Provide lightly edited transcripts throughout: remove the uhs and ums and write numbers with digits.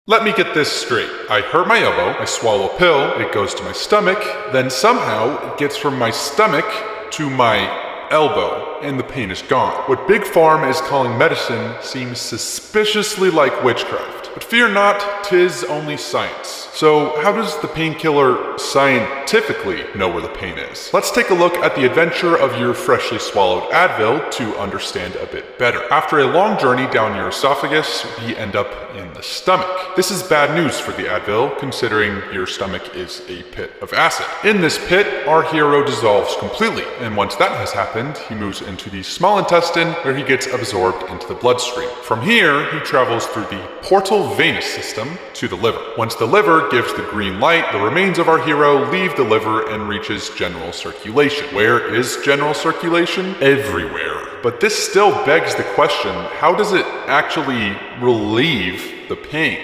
Let me get this straight. I hurt my elbow, I swallow a pill, it goes to my stomach, then somehow it gets from my stomach to my elbow, and the pain is gone. What Big Pharma is calling medicine seems suspiciously like witchcraft. But fear not, 'tis only science. So how does the painkiller scientifically know where the pain is? Let's take a look at the adventure of your freshly swallowed Advil to understand a bit better. After a long journey down your esophagus, we end up in the stomach. This is bad news for the Advil, considering your stomach is a pit of acid. In this pit, our hero dissolves completely, and once that has happened, he moves into the small intestine, where he gets absorbed into the bloodstream. From here, he travels through the portal venous system to the liver. Once the liver gives the green light, the remains of our hero leave the liver and reaches general circulation. Where is general circulation? Everywhere. But this still begs the question, how does it actually relieve the pain?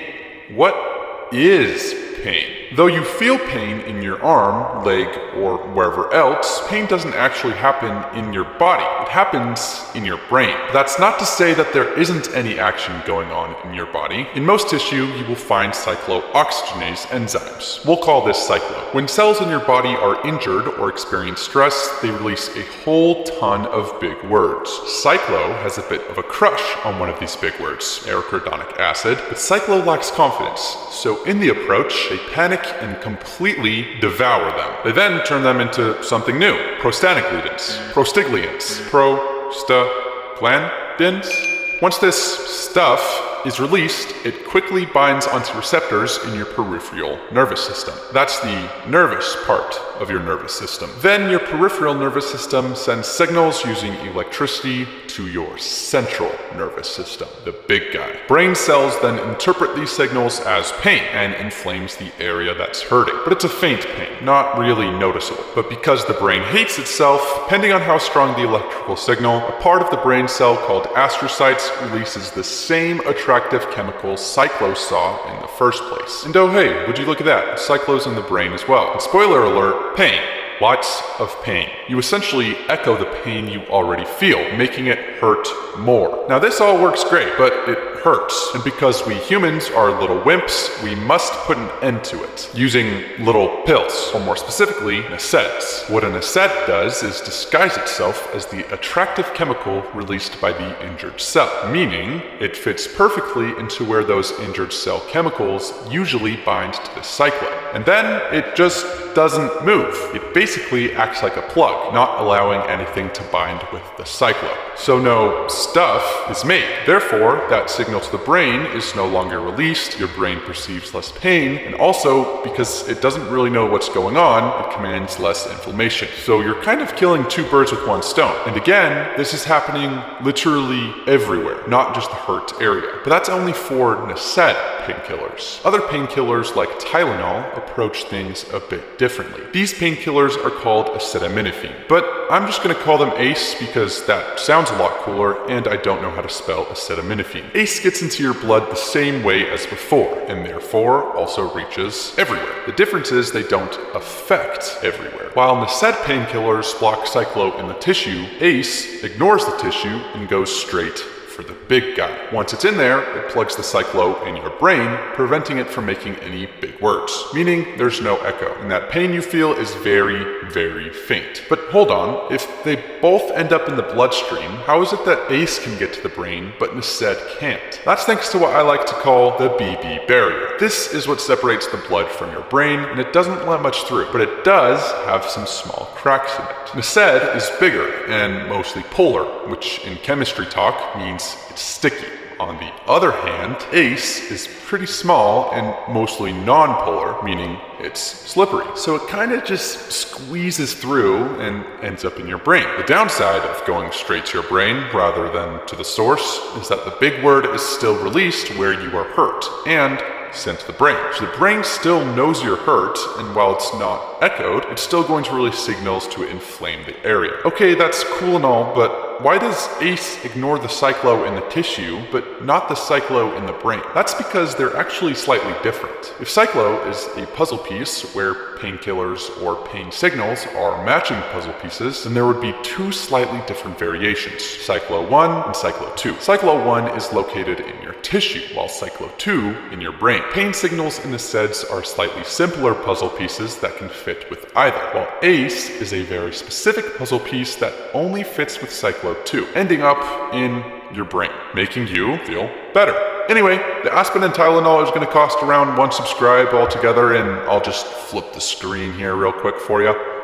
What is pain? Though you feel pain in your arm, leg, or wherever else, pain doesn't actually happen in your body. It happens in your brain. That's not to say that there isn't any action going on in your body. In most tissue, you will find cyclooxygenase enzymes. We'll call this cyclo. When cells in your body are injured or experience stress, they release a whole ton of big words. Cyclo has a bit of a crush on one of these big words, arachidonic acid, but cyclo lacks confidence. So in the approach, they panic and completely devour them. They then turn them into something new, prostaglandins, prostaglandins. Once this stuff is released, it quickly binds onto receptors in your peripheral nervous system. That's the nervous part of your nervous system. Then your peripheral nervous system sends signals using electricity to your central nervous system, the big guy. Brain cells then interpret these signals as pain and inflames the area that's hurting. But it's a faint pain, not really noticeable. But because the brain hates itself, depending on how strong the electrical signal, a part of the brain cell called astrocytes releases the same attractive chemical cyclo saw in the first place. And oh hey, would you look at that? Cyclo's in the brain as well. And spoiler alert, pain. Lots of pain. You essentially echo the pain you already feel, making it hurt more. Now this all works great, but it hurts. And because we humans are little wimps, we must put an end to it, using little pills, or more specifically, NSAIDs. What a NSAID does is disguise itself as the attractive chemical released by the injured cell, meaning it fits perfectly into where those injured cell chemicals usually bind to the cyclo. And then it just doesn't move. It basically acts like a plug, not allowing anything to bind with the cyclo. So no stuff is made. Therefore, that signal to the brain is no longer released, your brain perceives less pain, and also, because it doesn't really know what's going on, it commands less inflammation. So you're kind of killing two birds with one stone. And again, this is happening literally everywhere, not just the hurt area. But that's only for NSAID painkillers. Other painkillers like Tylenol approach things a bit differently. These painkillers are called acetaminophen, but I'm just going to call them ACE because that sounds a lot cooler and I don't know how to spell acetaminophen. ACE gets into your blood the same way as before and therefore also reaches everywhere. The difference is they don't affect everywhere. While NSAID painkillers block cyclo in the tissue, ACE ignores the tissue and goes straight for the big guy. Once it's in there, it plugs the cyclo in your brain, preventing it from making any big words, meaning there's no echo, and that pain you feel is very, very faint. But hold on, if they both end up in the bloodstream, how is it that ACE can get to the brain, but NSAID can't? That's thanks to what I like to call the BB barrier. This is what separates the blood from your brain, and it doesn't let much through, but it does have some small cracks in it. NSAID is bigger and mostly polar, which in chemistry talk means it's sticky. On the other hand, ACE is pretty small and mostly non-polar, meaning it's slippery. So it kind of just squeezes through and ends up in your brain. The downside of going straight to your brain rather than to the source is that the big word is still released where you are hurt and sent to the brain. So the brain still knows you're hurt, and while it's not echoed, it's still going to release signals to inflame the area. Okay, that's cool and all, but why does ACE ignore the cyclo in the tissue, but not the cyclo in the brain? That's because they're actually slightly different. If cyclo is a puzzle piece where painkillers or pain signals are matching puzzle pieces, then there would be two slightly different variations, cyclo 1 and cyclo 2. Cyclo 1 is located in your tissue, while cyclo 2 in your brain. Pain signals in the SEDS are slightly simpler puzzle pieces that can fit with either, while ACE is a very specific puzzle piece that only fits with cyclo 2, ending up in your brain, making you feel better. Anyway, the aspirin and Tylenol is going to cost around 1 subscribe altogether, and I'll just flip the screen here real quick for you.